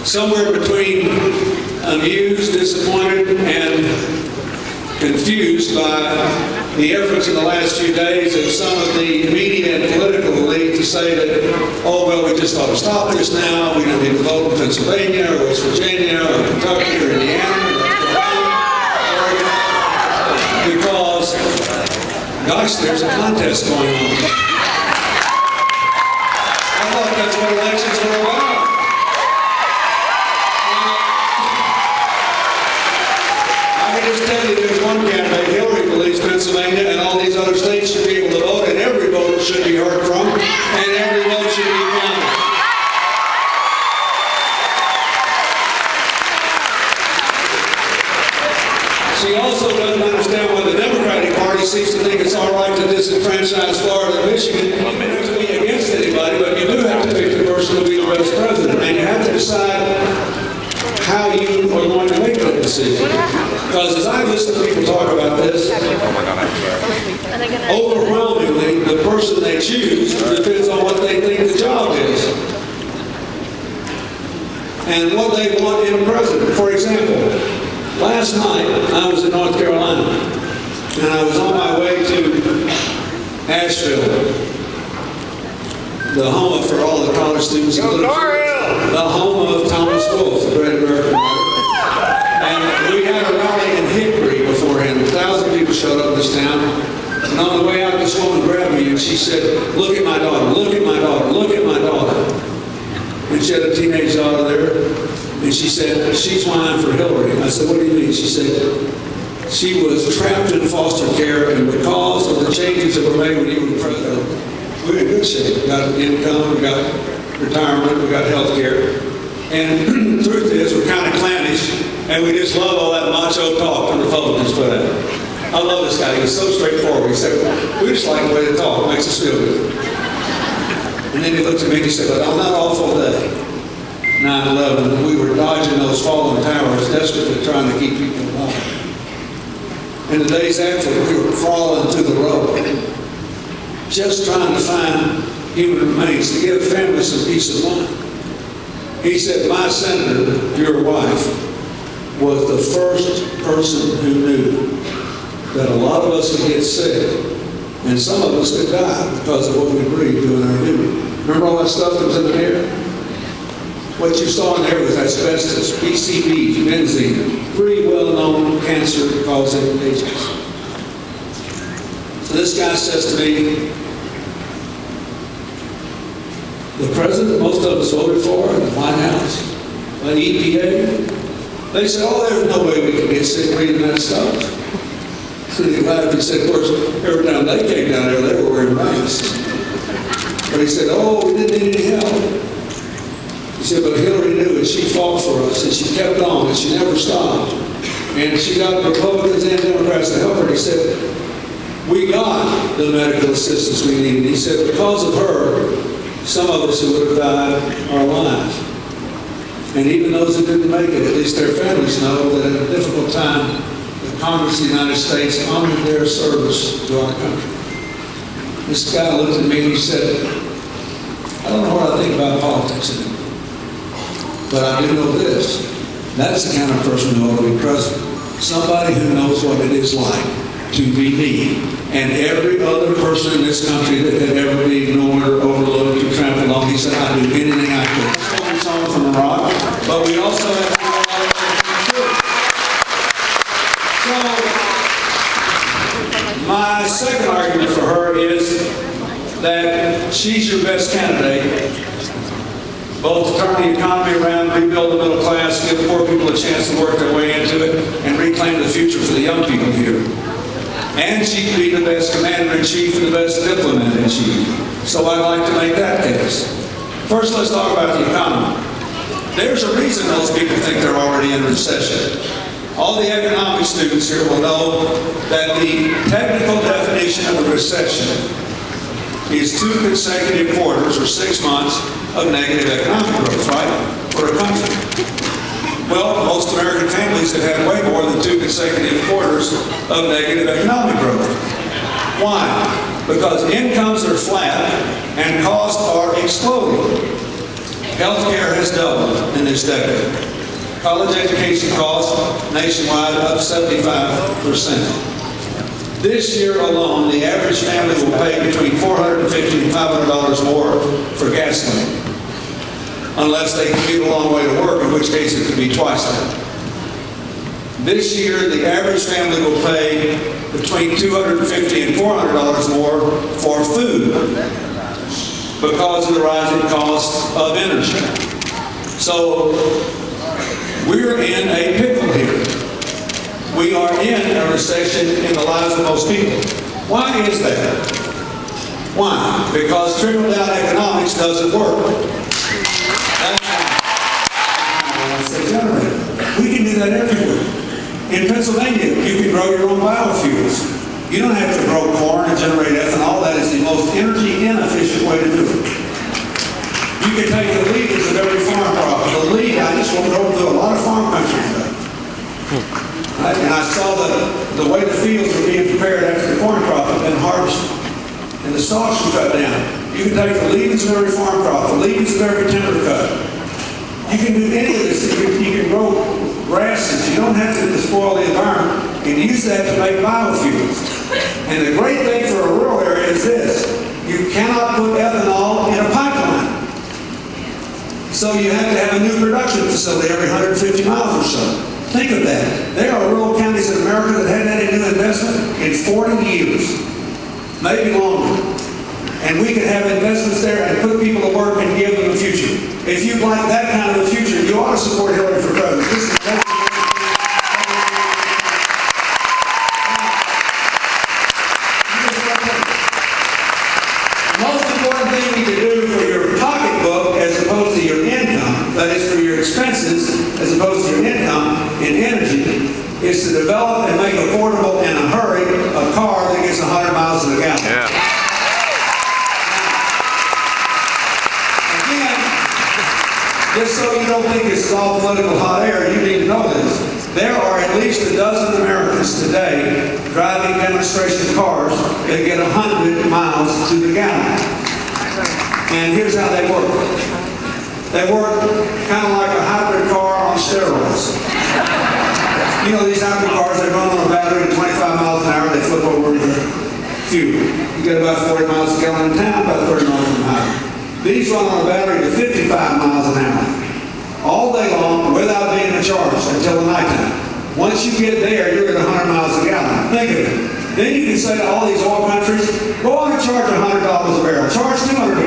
somewhere between amused, disappointed, and confused by the efforts in the last few days of some of the media and political elite to say that, oh, well, we just ought to stop this now. We don't need to vote in Pennsylvania or West Virginia or Kentucky or Indiana or Oregon, because, gosh, there's a contest going on. I thought that's what elections were about. I can just tell you there's one candidate, Hillary believes Pennsylvania and all these other states should be able to vote, and every voter should be heard from, and every vote should be counted. She also doesn't understand why the Democratic Party seems to think it's all right to disenfranchise Florida and Michigan. You don't have to be against anybody, but you do have to pick the person who will be the best president, and you have to decide how you are going to make that decision. Because as I listen to people talk about this, overwhelmingly, the person they choose depends on what they think the job is and what they want in a president. For example, last night I was in North Carolina and I was on my way to Asheville, the home for all the college students. The home of Thomas Wolfe, the great American writer. And we had a rally in Hickory beforehand. 1,000 people showed up in this town. And on the way out, this woman grabbed me and she said, look at my daughter, look at my daughter, look at my daughter. And she had a teenage daughter there. And she said, she's mine for Hillary. I said, what do you mean? She said, she was trapped in foster care, and because of the changes that were made when you were president, we're in good shape. We got income, we got retirement, we got health care. And the truth is, we're kind of clownish, and we just love all that macho talk the Republicans put out. I love this guy. He was so straightforward. He said, we just like the way they talk. It makes us feel good. And then he looked at me and he said, but on that awful day, 9/11, we were dodging those fallen towers, desperately trying to keep people alive. And the days after, we were crawling through the rubble, just trying to find human remains to give families some peace of mind. He said, my senator, your wife, was the first person who knew that a lot of us could get sick and some of us could die because of what we breathed doing our duty. Remember all that stuff that was in the air? What you saw in there was asbestos, PCBs, benzene, 3 well-known cancer-causing agents. So this guy says to me, the president most of us voted for in the White House, the EPA, they said, oh, there's no way we can get sick reading that stuff. So he laughed and said, of course, every time they came down there, they were wearing masks. But he said, oh, we didn't need any help. He said, but Hillary knew it. She fought for us, and she kept on, and she never stopped. And she got Republicans and Democrats to help her. He said, we got the medical assistance we needed. He said, because of her, some of us who would have died are alive. And even those who didn't make it, at least their families know that in a difficult time, the Congress of the United States honored their service to our country. This guy looked at me and he said, I don't know what I think about politics anymore. But I do know this. That's the kind of person who ought to be president. Somebody who knows what it is like to be me and every other person in this country that could ever be ignored, overlooked, or trampled on. He said, I'd do anything I could. It's a song from Iraq, but we also have to realize that. So, my second argument for her is that she's your best candidate, both to turn the economy around, rebuild the middle class, give poor people a chance to work their way into it, and reclaim the future for the young people here. And she could be the best commander-in-chief and the best diplomat-in-chief. So I'd like to make that case. First, let's talk about the economy. There's a reason most people think they're already in recession. All the economic students here will know that the technical definition of a recession is 2 consecutive quarters or 6 months of negative economic growth, right, for a country. Well, most American families have had way more than 2 consecutive quarters of negative economic growth. Why? Because incomes are flat and costs are exploding. Healthcare has doubled in this decade. College education costs nationwide up 75%. This year alone, the average family will pay between $450 and $500 more for gasoline, unless they commute a long way to work, in which case it could be twice that. This year, the average family will pay between $250 and $400 more for food because of the rising cost of energy. So we're in a pickle here. We are in a recession in the lives of most people. Why is that? Why? Because trickle-down economics doesn't work. That's why. We can do that everywhere. In Pennsylvania, you can grow your own biofuels. You don't have to grow corn and generate ethanol. That is the most energy inefficient way to do it. You can take the leaders of every farm crop. The lead, I just went over to a lot of farm country today. Right? And I saw the way the fields were being prepared after the corn crop had been harvested. And the stalks were cut down. You can take the leaves of every farm crop, the leaves of every timber cut. You can do any of this. You can grow grasses. You don't have to spoil the environment and use that to make biofuels. And the great thing for a rural area is this. You cannot put ethanol in a pipeline. So you have to have a new production facility every 150 miles or so. Think of that. There are rural counties in America that hadn't had a new investment in 40 years, maybe longer. And we could have investments there and put people to work and give them a future. If you'd like that kind of a future, you ought to support Hillary for president. This is the most important thing you can do for your pocketbook as opposed to your income, that is for your expenses as opposed to your income in energy, is to develop and make affordable in a hurry a car that gets 100 miles to the gallon. Yeah. Just so you don't think it's all political hot air, you need to know this. There are at least a dozen Americans today driving demonstration cars that get 100 miles to the gallon. And here's how they work. They work kind of like a hybrid car on steroids. You know these hybrid cars, they run on a battery at 25 miles an hour, they flip over into fuel. You get about 40 miles a gallon in town, about 30 miles an hour. These run on a battery to 55 miles an hour, all day long, without being charged until the nighttime. Once you get there, you're at 100 miles a gallon. Think of it. Then you can say to all these oil countries, go on and charge $100 a barrel, charge $200